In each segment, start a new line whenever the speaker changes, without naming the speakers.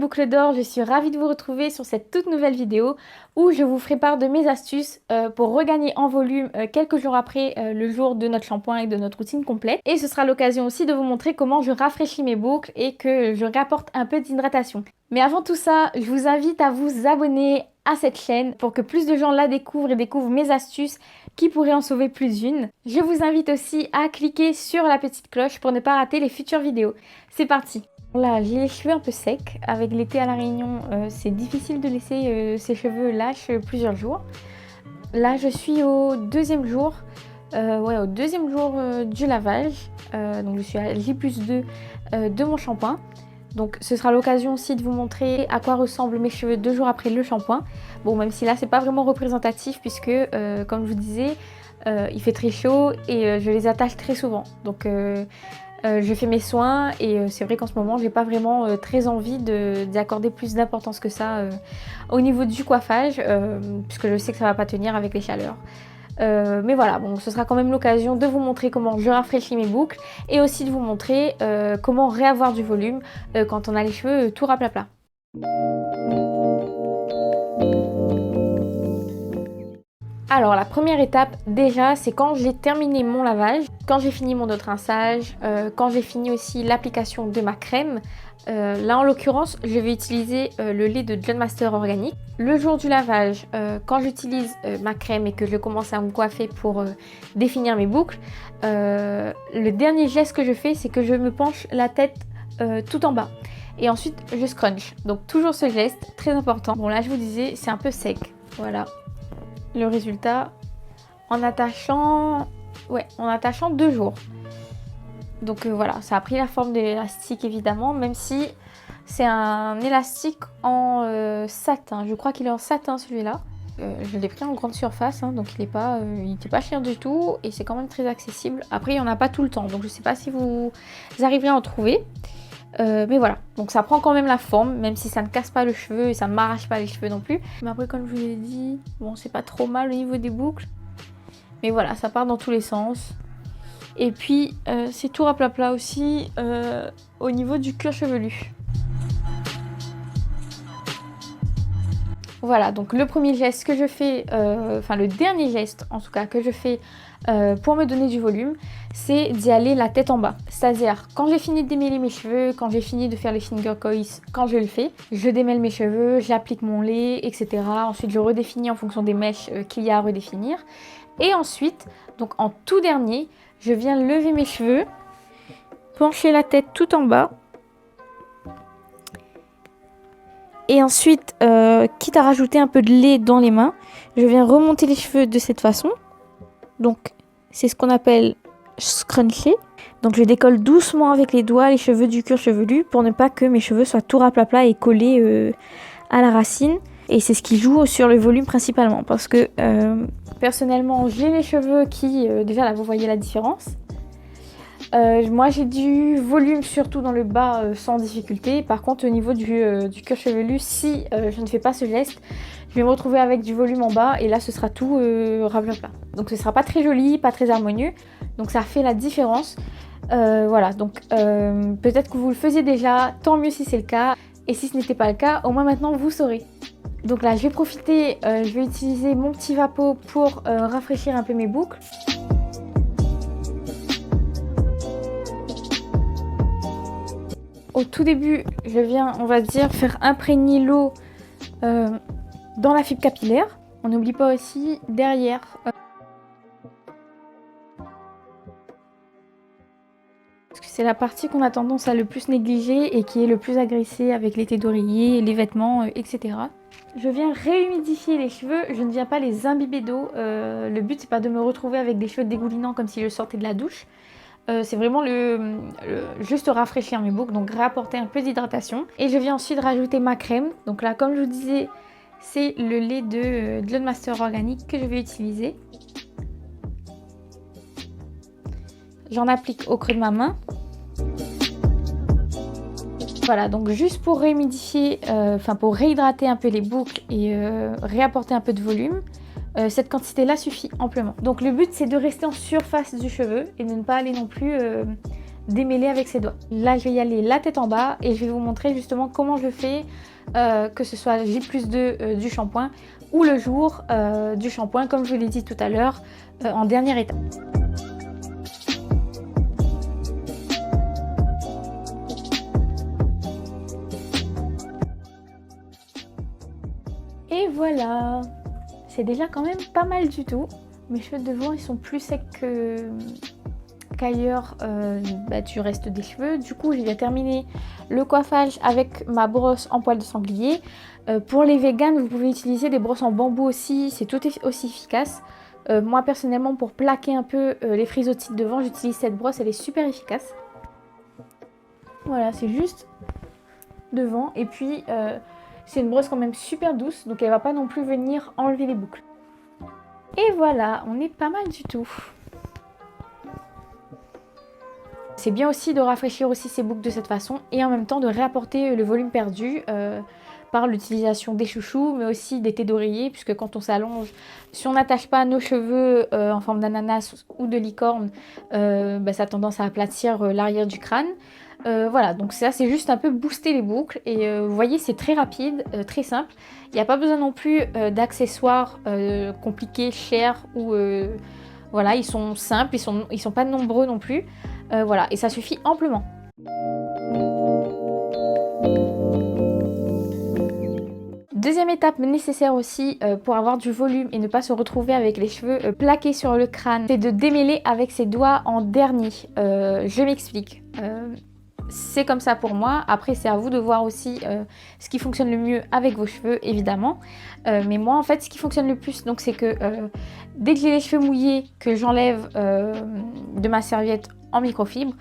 boucles d'or, je suis ravie de vous retrouver sur cette toute nouvelle vidéo où je vous ferai part de mes astuces pour regagner en volume quelques jours après le jour de notre shampoing et de notre routine complète. Et ce sera l'occasion aussi de vous montrer comment je rafraîchis mes boucles et que je réapporte un peu d'hydratation. Mais avant tout ça, je vous invite à vous abonner à cette chaîne pour que plus de gens la découvrent et découvrent mes astuces qui pourraient en sauver plus d'une. Je vous invite aussi à cliquer sur la petite cloche pour ne pas rater les futures vidéos. C'est parti! Là, j'ai les cheveux un peu secs. Avec l'été à La Réunion, c'est difficile de laisser ses cheveux lâches plusieurs jours. Là, je suis au deuxième jour, du lavage. Donc, je suis à J+2 de mon shampoing. Donc, ce sera l'occasion aussi de vous montrer à quoi ressemblent mes cheveux 2 jours après le shampoing. Bon, même si là, c'est pas vraiment représentatif puisque, comme je vous disais, il fait très chaud et je les attache très souvent. Donc, je fais mes soins et c'est vrai qu'en ce moment j'ai pas vraiment très envie d'y accorder plus d'importance que ça au niveau du coiffage puisque je sais que ça va pas tenir avec les chaleurs. Mais voilà, bon, ce sera quand même l'occasion de vous montrer comment je rafraîchis mes boucles et aussi de vous montrer comment réavoir du volume quand on a les cheveux tout raplapla. Alors la première étape déjà c'est quand j'ai terminé mon lavage, quand j'ai fini mon rinçage, quand j'ai fini aussi l'application de ma crème. Là en l'occurrence je vais utiliser le lait de John Master organique. Le jour du lavage, quand j'utilise ma crème et que je commence à me coiffer pour définir mes boucles, le dernier geste que je fais c'est que je me penche la tête tout en bas. Et ensuite je scrunch, donc toujours ce geste très important. Bon là je vous disais c'est un peu sec, voilà. Le résultat en attachant 2 jours. Donc voilà, ça a pris la forme de l'élastique évidemment, même si c'est un élastique en satin. Je crois qu'il est en satin celui-là. Je l'ai pris en grande surface, hein, donc il était pas cher du tout et c'est quand même très accessible. Après il n'y en a pas tout le temps, donc je sais pas si vous arriverez à en trouver. Mais voilà, donc ça prend quand même la forme, même si ça ne casse pas le cheveu et ça ne m'arrache pas les cheveux non plus. Mais après, comme je vous l'ai dit, bon, c'est pas trop mal au niveau des boucles. Mais voilà, ça part dans tous les sens. Et puis, c'est tout raplapla aussi au niveau du cuir chevelu. Voilà, donc le premier geste que je fais, le dernier geste en tout cas que je fais pour me donner du volume, c'est d'y aller la tête en bas. C'est-à-dire, quand j'ai fini de démêler mes cheveux, quand j'ai fini de faire les finger coils, quand je le fais, je démêle mes cheveux, j'applique mon lait, etc. Ensuite, je redéfinis en fonction des mèches qu'il y a à redéfinir. Et ensuite, donc en tout dernier, je viens lever mes cheveux, pencher la tête tout en bas. Et ensuite, quitte à rajouter un peu de lait dans les mains, je viens remonter les cheveux de cette façon. Donc, c'est ce qu'on appelle scruncher. Donc, je décolle doucement avec les doigts les cheveux du cuir chevelu pour ne pas que mes cheveux soient tout raplapla et collés à la racine. Et c'est ce qui joue sur le volume principalement. Parce que, personnellement, j'ai les cheveux qui... déjà, là, vous voyez la différence. Moi j'ai du volume surtout dans le bas sans difficulté. Par contre au niveau du cuir chevelu, si je ne fais pas ce geste, je vais me retrouver avec du volume en bas et là ce sera tout raplapla. Donc ce sera pas très joli, pas très harmonieux. Donc ça fait la différence. Voilà, donc peut-être que vous le faisiez déjà, tant mieux si c'est le cas. Et si ce n'était pas le cas, au moins maintenant vous saurez. Donc là je vais profiter, je vais utiliser mon petit Vapo pour rafraîchir un peu mes boucles. Au tout début, je viens, on va dire, faire imprégner l'eau dans la fibre capillaire. On n'oublie pas aussi derrière. Parce que c'est la partie qu'on a tendance à le plus négliger et qui est le plus agressée avec les têtes d'oreiller, les vêtements, etc. Je viens réhumidifier les cheveux, je ne viens pas les imbiber d'eau. Le but, c'est pas de me retrouver avec des cheveux dégoulinants comme si je sortais de la douche. C'est vraiment juste rafraîchir mes boucles, donc réapporter un peu d'hydratation. Et je viens ensuite rajouter ma crème. Donc là, comme je vous disais, c'est le lait de John Master organique que je vais utiliser. J'en applique au creux de ma main. Voilà, donc juste pour réhumidifier, pour réhydrater un peu les boucles et réapporter un peu de volume. Cette quantité-là suffit amplement. Donc le but c'est de rester en surface du cheveu et de ne pas aller non plus démêler avec ses doigts. Là, je vais y aller la tête en bas et je vais vous montrer justement comment je fais, que ce soit J+2 du shampoing ou le jour du shampoing, comme je vous l'ai dit tout à l'heure, en dernière étape. Et voilà, c'est déjà quand même pas mal du tout. Mes cheveux de devant, ils sont plus secs qu'ailleurs du reste des cheveux. Du coup, j'ai terminé le coiffage avec ma brosse en poil de sanglier. Pour les véganes, vous pouvez utiliser des brosses en bambou aussi, c'est tout aussi efficace. Moi, personnellement, pour plaquer un peu les frisottis de devant, j'utilise cette brosse, elle est super efficace. Voilà, c'est juste devant. Et puis, c'est une brosse quand même super douce, donc elle va pas non plus venir enlever les boucles. Et voilà, on est pas mal du tout. C'est bien aussi de rafraîchir aussi ces boucles de cette façon et en même temps de réapporter le volume perdu par l'utilisation des chouchous, mais aussi des thés d'oreiller, puisque quand on s'allonge, si on n'attache pas nos cheveux en forme d'ananas ou de licorne, ça a tendance à aplatir l'arrière du crâne. Voilà, donc ça c'est juste un peu booster les boucles et vous voyez c'est très rapide, très simple. Il n'y a pas besoin non plus d'accessoires compliqués, chers ou voilà, ils sont simples, ils sont pas nombreux non plus. Voilà, et ça suffit amplement. Deuxième étape nécessaire aussi pour avoir du volume et ne pas se retrouver avec les cheveux plaqués sur le crâne, c'est de démêler avec ses doigts en dernier. Je m'explique. C'est comme ça pour moi. Après, c'est à vous de voir aussi ce qui fonctionne le mieux avec vos cheveux, évidemment. Mais moi, en fait, ce qui fonctionne le plus, donc, c'est que dès que j'ai les cheveux mouillés, que j'enlève de ma serviette en microfibre,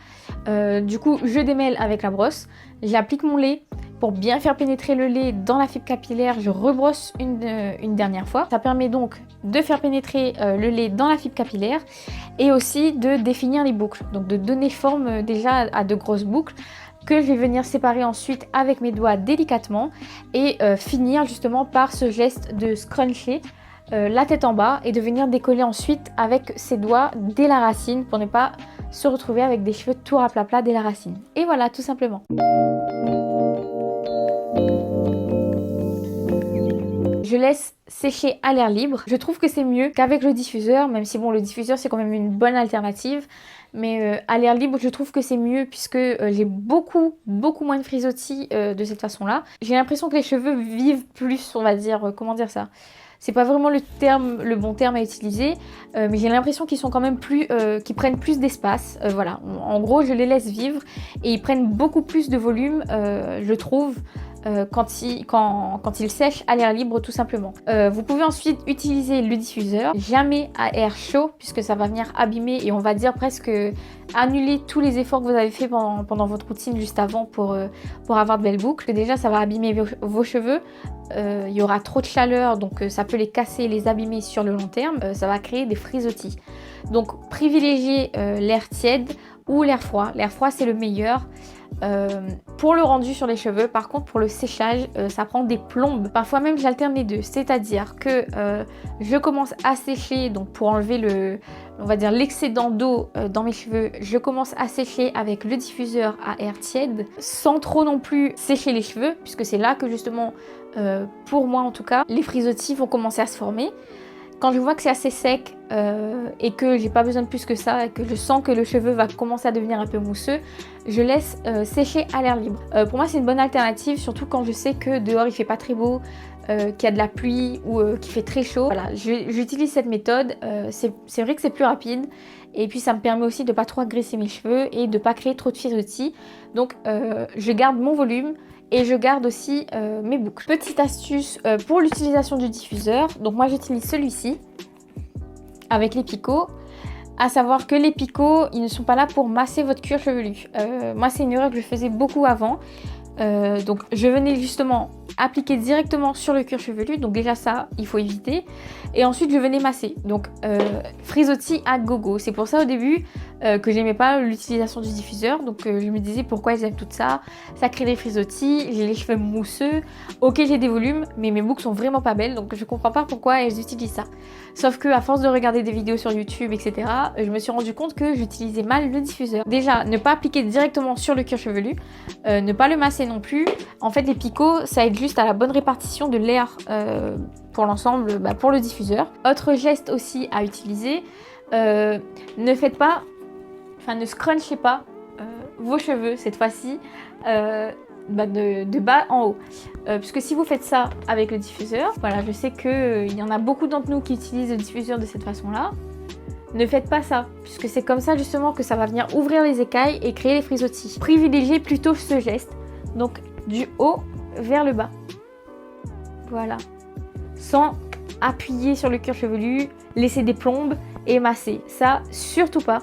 du coup, je démêle avec la brosse. J'applique mon lait pour bien faire pénétrer le lait dans la fibre capillaire. Je rebrosse une dernière fois. Ça permet donc de faire pénétrer le lait dans la fibre capillaire et aussi de définir les boucles. Donc de donner forme déjà à de grosses boucles que je vais venir séparer ensuite avec mes doigts délicatement et finir justement par ce geste de scruncher la tête en bas et de venir décoller ensuite avec ses doigts dès la racine pour ne pas se retrouver avec des cheveux tout raplapla dès la racine. Et voilà, tout simplement. Je laisse sécher à l'air libre. Je trouve que c'est mieux qu'avec le diffuseur, même si bon, le diffuseur c'est quand même une bonne alternative. Mais à l'air libre, je trouve que c'est mieux puisque j'ai beaucoup moins de frisottis de cette façon-là. J'ai l'impression que les cheveux vivent plus, on va dire, comment dire ça ? C'est pas vraiment le bon terme à utiliser, mais j'ai l'impression qu'ils sont quand même qu'ils prennent plus d'espace. Voilà, en gros, je les laisse vivre et ils prennent beaucoup plus de volume, je trouve, quand ils sèchent à l'air libre, tout simplement. Vous pouvez ensuite utiliser le diffuseur, jamais à air chaud, puisque ça va venir abîmer et on va dire presque annuler tous les efforts que vous avez fait pendant votre routine juste avant pour avoir de belles boucles. Déjà, ça va abîmer vos cheveux. Il y aura trop de chaleur, donc ça peut les casser, les abîmer sur le long terme. Ça va créer des frisottis. Donc privilégiez l'air tiède ou l'air froid. L'air froid c'est le meilleur pour le rendu sur les cheveux. Par contre pour le séchage ça prend des plombes. Parfois même j'alterne les deux, c'est-à-dire que je commence à sécher, donc pour enlever on va dire l'excédent d'eau dans mes cheveux, je commence à sécher avec le diffuseur à air tiède sans trop non plus sécher les cheveux, puisque c'est là que justement pour moi en tout cas les frisottis vont commencer à se former. Quand je vois que c'est assez sec et que j'ai pas besoin de plus que ça, et que je sens que le cheveu va commencer à devenir un peu mousseux, je laisse sécher à l'air libre. Pour moi c'est une bonne alternative, surtout quand je sais que dehors il fait pas très beau, qu'il y a de la pluie ou qu'il fait très chaud. Voilà, j'utilise cette méthode, c'est vrai que c'est plus rapide et puis ça me permet aussi de pas trop agresser mes cheveux et de pas créer trop de frisottis. Donc je garde mon volume et je garde aussi mes boucles. Petite astuce pour l'utilisation du diffuseur, donc moi j'utilise celui-ci avec les picots. À savoir que les picots, ils ne sont pas là pour masser votre cuir chevelu. Moi c'est une erreur que je faisais beaucoup avant. Donc je venais justement appliquer directement sur le cuir chevelu. Donc déjà ça, il faut éviter. Et ensuite, je venais masser. Donc frisottis à gogo. C'est pour ça au début que j'aimais pas l'utilisation du diffuseur. Donc je me disais pourquoi ils aiment tout ça. Ça crée des frisottis, j'ai les cheveux mousseux. Ok, j'ai des volumes, mais mes boucles sont vraiment pas belles. Donc je comprends pas pourquoi elles utilisent ça. Sauf que à force de regarder des vidéos sur YouTube, etc., je me suis rendu compte que j'utilisais mal le diffuseur. Déjà, ne pas appliquer directement sur le cuir chevelu, ne pas le masser non plus. En fait, les picots, ça aide juste à la bonne répartition de l'air pour l'ensemble, pour le diffuseur. Autre geste aussi à utiliser, ne faites pas, ne scrunchez pas vos cheveux cette fois-ci de bas en haut. Puisque si vous faites ça avec le diffuseur, voilà, je sais qu'il y en a beaucoup d'entre nous qui utilisent le diffuseur de cette façon-là. Ne faites pas ça, puisque c'est comme ça justement que ça va venir ouvrir les écailles et créer les frisottis. Privilégiez plutôt ce geste, donc du haut vers le bas. Voilà. Sans appuyer sur le cuir chevelu, laisser des plombes et masser. Ça, surtout pas.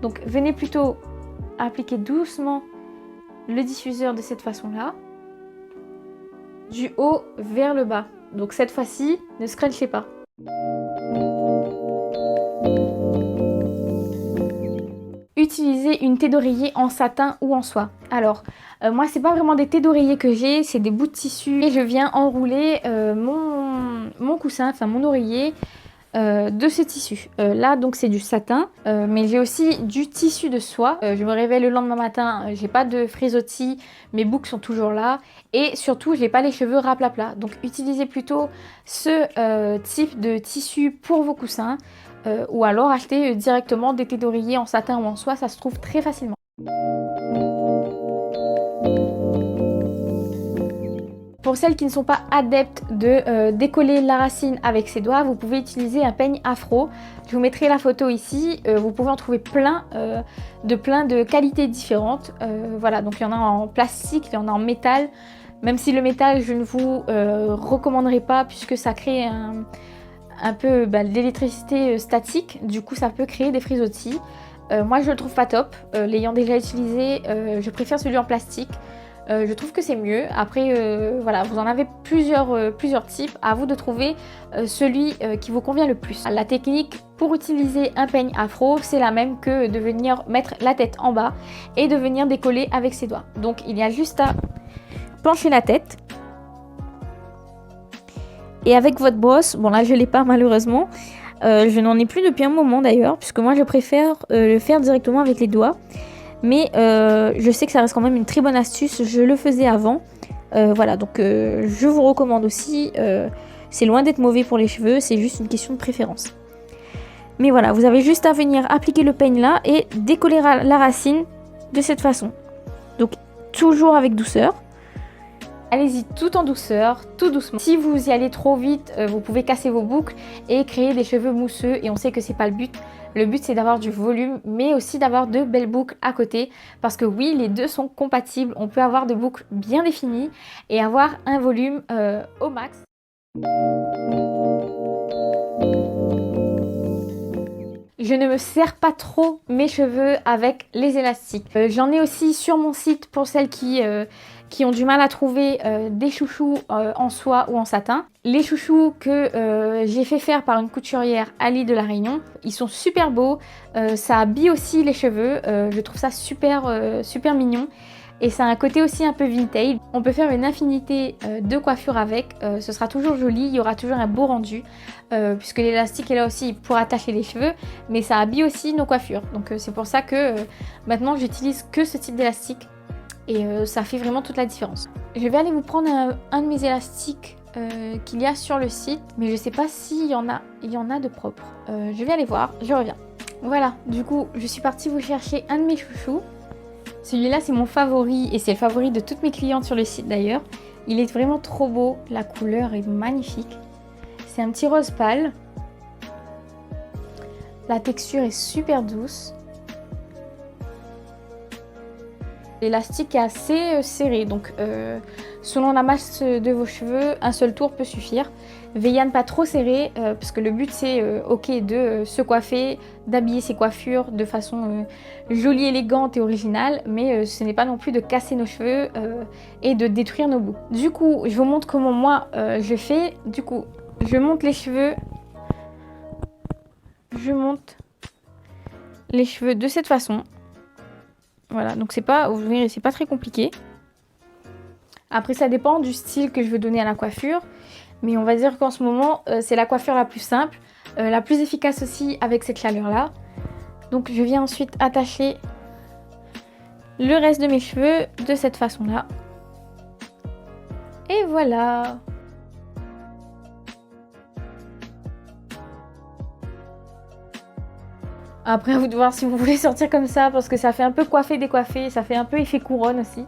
Donc venez plutôt appliquer doucement le diffuseur de cette façon-là. Du haut vers le bas. Donc cette fois-ci, ne scrunchez pas. Utilisez une thé d'oreiller en satin ou en soie. Alors, moi, c'est pas vraiment des thés d'oreiller que j'ai, c'est des bouts de tissu. Et je viens enrouler mon coussin, enfin mon oreiller, de ce tissu. Là, donc, c'est du satin, mais j'ai aussi du tissu de soie. Je me réveille le lendemain matin, j'ai pas de frisottis, mes boucles sont toujours là. Et surtout, j'ai pas les cheveux raplapla. Donc, utilisez plutôt ce type de tissu pour vos coussins. Ou alors acheter directement des thés d'oreiller en satin ou en soie, ça se trouve très facilement. Pour celles qui ne sont pas adeptes de décoller la racine avec ses doigts, vous pouvez utiliser un peigne afro. Je vous mettrai la photo ici, vous pouvez en trouver plein de qualités différentes. Voilà, donc il y en a en plastique, il y en a en métal. Même si le métal, je ne vous recommanderai pas puisque ça crée un peu de l'électricité statique, du coup ça peut créer des frisottis. Moi je le trouve pas top, l'ayant déjà utilisé, je préfère celui en plastique. Je trouve que c'est mieux. Après voilà, vous en avez plusieurs types, à vous de trouver celui qui vous convient le plus. La technique pour utiliser un peigne afro, c'est la même que de venir mettre la tête en bas et de venir décoller avec ses doigts. Donc il y a juste à pencher la tête. Et avec votre brosse, bon là je l'ai pas malheureusement, je n'en ai plus depuis un moment d'ailleurs, puisque moi je préfère le faire directement avec les doigts. Mais je sais que ça reste quand même une très bonne astuce, je le faisais avant. Voilà, donc je vous recommande aussi, c'est loin d'être mauvais pour les cheveux, c'est juste une question de préférence. Mais voilà, vous avez juste à venir appliquer le peigne là et décoller la racine de cette façon. Donc toujours avec douceur. Allez-y tout en douceur, tout doucement. Si vous y allez trop vite, vous pouvez casser vos boucles et créer des cheveux mousseux et on sait que c'est pas le but. Le but c'est d'avoir du volume mais aussi d'avoir de belles boucles à côté parce que oui, les deux sont compatibles. On peut avoir de boucles bien définies et avoir un volume au max. Je ne me serre pas trop mes cheveux avec les élastiques. J'en ai aussi sur mon site pour celles qui ont du mal à trouver des chouchous en soie ou en satin. Les chouchous que j'ai fait faire par une couturière à l'île de la Réunion, ils sont super beaux, ça habille aussi les cheveux, je trouve ça super mignon. Et ça a un côté aussi un peu vintage. On peut faire une infinité de coiffures avec, ce sera toujours joli, il y aura toujours un beau rendu. Puisque l'élastique est là aussi pour attacher les cheveux, mais ça habille aussi nos coiffures. Donc c'est pour ça que maintenant j'utilise que ce type d'élastique. Et ça fait vraiment toute la différence. Je vais aller vous prendre un de mes élastiques qu'il y a sur le site, mais je sais pas s'il y en a de propres. Je vais aller voir, je reviens. Voilà, du coup je suis partie vous chercher un de mes chouchous. Celui-là c'est mon favori et c'est le favori de toutes mes clientes sur le site d'ailleurs. Il est vraiment trop beau, la couleur est magnifique. C'est un petit rose pâle. La texture est super douce. L'élastique est assez serré, donc selon la masse de vos cheveux, un seul tour peut suffire. Veillez à ne pas trop serrer parce que le but c'est ok de se coiffer, d'habiller ses coiffures de façon jolie, élégante et originale, mais ce n'est pas non plus de casser nos cheveux et de détruire nos boucles. Du coup, je vous montre comment moi je fais. Du coup, je monte les cheveux. Je monte les cheveux de cette façon. Voilà, donc c'est pas, vous verrez, c'est pas très compliqué. Après, ça dépend du style que je veux donner à la coiffure. Mais on va dire qu'en ce moment, c'est la coiffure la plus simple, la plus efficace aussi avec cette chaleur-là. Donc je viens ensuite attacher le reste de mes cheveux de cette façon-là. Et voilà! Après, à vous de voir si vous voulez sortir comme ça, parce que ça fait un peu coiffé, décoiffé, ça fait un peu effet couronne aussi.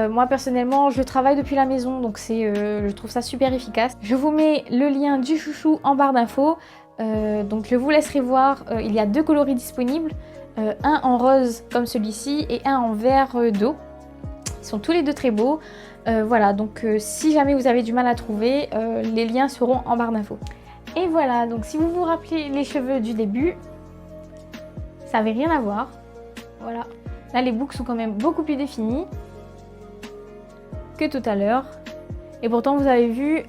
Moi personnellement je travaille depuis la maison donc je trouve ça super efficace. Je vous mets le lien du chouchou en barre d'infos. Donc je vous laisserai voir, il y a 2 coloris disponibles, un en rose comme celui-ci et un en vert d'eau. Ils sont tous les deux très beaux. Voilà, donc si jamais vous avez du mal à trouver, les liens seront en barre d'infos. Et voilà, donc si vous vous rappelez les cheveux du début, ça n'avait rien à voir. Voilà, là les boucles sont quand même beaucoup plus définies que tout à l'heure. Et pourtant vous avez vu,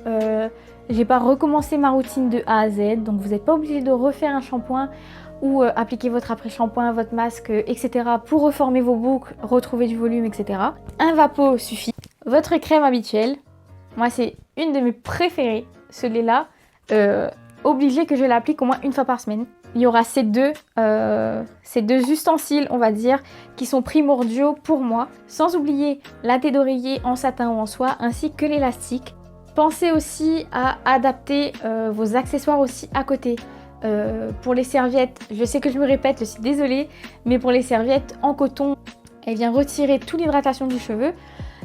j'ai pas recommencé ma routine de A à Z, donc vous n'êtes pas obligé de refaire un shampoing ou appliquer votre après-shampoing, votre masque, etc. pour reformer vos boucles, retrouver du volume, etc. Un vapeau suffit. Votre crème habituelle, moi c'est une de mes préférées, celui-là, obligé que je l'applique au moins une fois par semaine. Il y aura ces deux ustensiles, on va dire, qui sont primordiaux pour moi. Sans oublier la tête d'oreiller en satin ou en soie, ainsi que l'élastique. Pensez aussi à adapter vos accessoires aussi à côté. Pour les serviettes, je sais que je me répète, je suis désolée, mais pour les serviettes en coton, elle vient retirer toute l'hydratation du cheveu.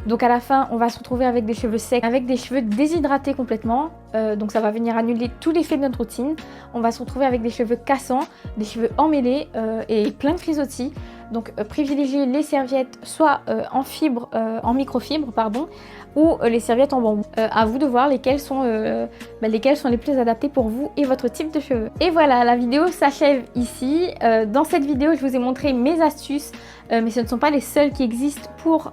Donc à la fin, on va se retrouver avec des cheveux secs, avec des cheveux déshydratés complètement. Donc ça va venir annuler tout l'effet de notre routine. On va se retrouver avec des cheveux cassants, des cheveux emmêlés et plein de frisottis. Donc privilégiez les serviettes soit en microfibre, pardon, ou les serviettes en bambou. À vous de voir lesquelles sont les plus adaptées pour vous et votre type de cheveux. Et voilà, la vidéo s'achève ici. Dans cette vidéo, je vous ai montré mes astuces, mais ce ne sont pas les seules qui existent pour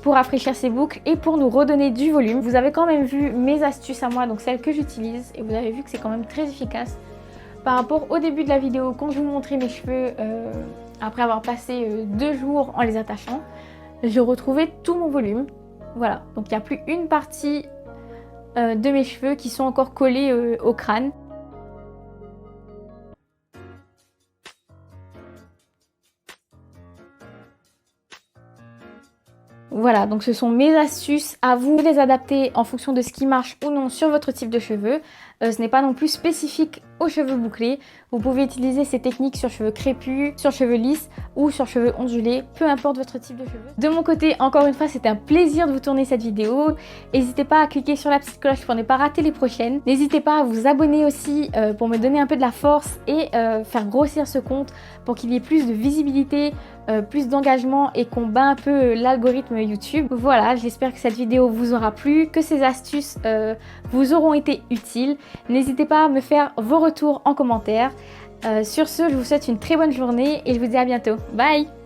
rafraîchir ses boucles et pour nous redonner du volume. Vous avez quand même vu mes astuces à moi, donc celles que j'utilise, et vous avez vu que c'est quand même très efficace. Par rapport au début de la vidéo, quand je vous montrais mes cheveux, après avoir passé 2 jours en les attachant, je retrouvais tout mon volume. Voilà, donc il n'y a plus une partie de mes cheveux qui sont encore collés au crâne. Voilà, donc ce sont mes astuces, à vous de les adapter en fonction de ce qui marche ou non sur votre type de cheveux. Ce n'est pas non plus spécifique aux cheveux bouclés. Vous pouvez utiliser ces techniques sur cheveux crépus, sur cheveux lisses ou sur cheveux ondulés, peu importe votre type de cheveux. De mon côté, encore une fois, c'était un plaisir de vous tourner cette vidéo. N'hésitez pas à cliquer sur la petite cloche pour ne pas rater les prochaines. N'hésitez pas à vous abonner aussi pour me donner un peu de la force et faire grossir ce compte pour qu'il y ait plus de visibilité, plus d'engagement et qu'on bat un peu l'algorithme YouTube. Voilà, j'espère que cette vidéo vous aura plu, que ces astuces vous auront été utiles. N'hésitez pas à me faire vos retours en commentaire. Sur ce, je vous souhaite une très bonne journée et je vous dis à bientôt. Bye!